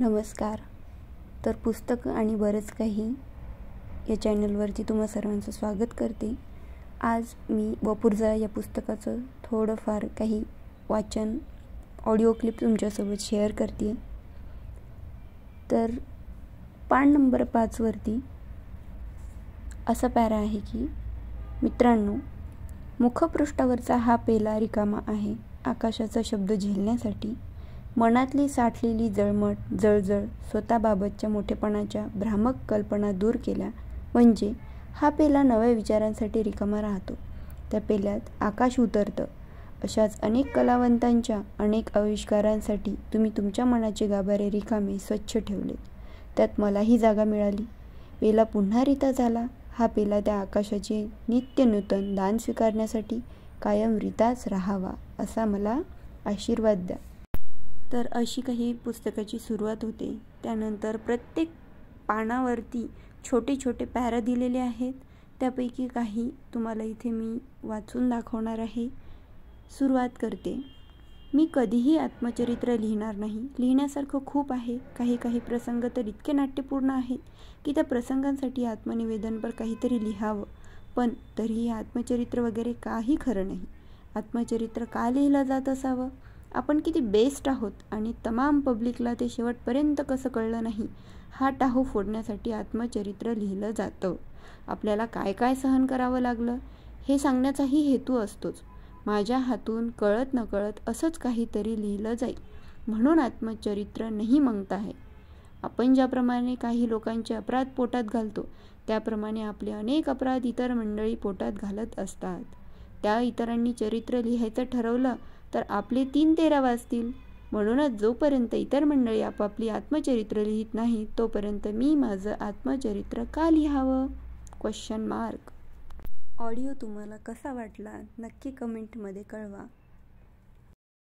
नमस्कार. तर पुस्तकं आणि बरंच काही या चॅनलवरती तुम्हा सर्वांचं स्वागत करते. आज मी वपुर्झा या पुस्तकाचं थोडंफार काही वाचन ऑडिओ क्लिप तुमच्यासोबत शेअर करते. तर पान नंबर 5 वरती असा पॅरा आहे की, मित्रांनो, मुखपृष्ठावरचा हा पेला रिकामा आहे आकाशाचा शब्द झेलण्यासाठी. मनातली साठलेली जळजळ स्वतःबाबतच्या मोठेपणाच्या भ्रामक कल्पना दूर केल्या म्हणजे हा पेला नव्या विचारांसाठी रिकामा राहतो. त्या पेल्यात आकाश उतरतं. अशाच अनेक कलावंतांच्या अनेक आविष्कारांसाठी तुम्ही तुमच्या मनाचे गाभारे रिकामे स्वच्छ ठेवलेत. त्यात मलाही जागा मिळाली. पेला पुन्हा रिता झाला. हा पेला त्या आकाशाचे नित्य नूतन दान स्वीकारण्यासाठी कायम रिताच राहावा असा मला आशीर्वाद द्या. तर अशी काही पुस्तकाची सुरुवात होते. त्यानंतर प्रत्येक पानावरती छोटे छोटे पॅरा दिलेले आहेत. त्यापैकी काही तुम्हाला इथे मी वाचून दाखवणार आहे. सुरुवात करते. मी कधीही आत्मचरित्र लिहिणार नाही. लिहिण्यासारखं खूप आहे. काही प्रसंग तर इतके नाट्यपूर्ण आहेत की त्या प्रसंगांसाठी आत्मनिवेदनपर काहीतरी लिहावं. पण तरीही आत्मचरित्र वगैरे काही खरं नाही. आत्मचरित्र का लिहिलं जात असावं? आपण किती बेस्ट आहोत आणि तमाम पब्लिकला ते शेवटपर्यंत कसं कळलं नाही हा टाहू फोडण्यासाठी आत्मचरित्र लिहिलं जातं. आपल्याला काय काय सहन करावं लागलं हे सांगण्याचाही हेतू असतोच. माझ्या हातून कळत नकळत असंच काहीतरी लिहिलं जाईल म्हणून आत्मचरित्र नाही म्हणता आहे. आपण ज्याप्रमाणे काही लोकांचे अपराध पोटात घालतो त्याप्रमाणे आपले अनेक अपराध इतर मंडळी पोटात घालत असतात. त्या इतरांनी चरित्र लिहायचं ठरवलं तर आपले 3-13 वाजतील. म्हणूनच जोपर्यंत इतर मंडळी आपापली आत्मचरित्र लिहित नाही तोपर्यंत मी माझं आत्मचरित्र का लिहावं? ? ऑडिओ तुम्हाला कसा वाटला नक्की कमेंटमध्ये कळवा.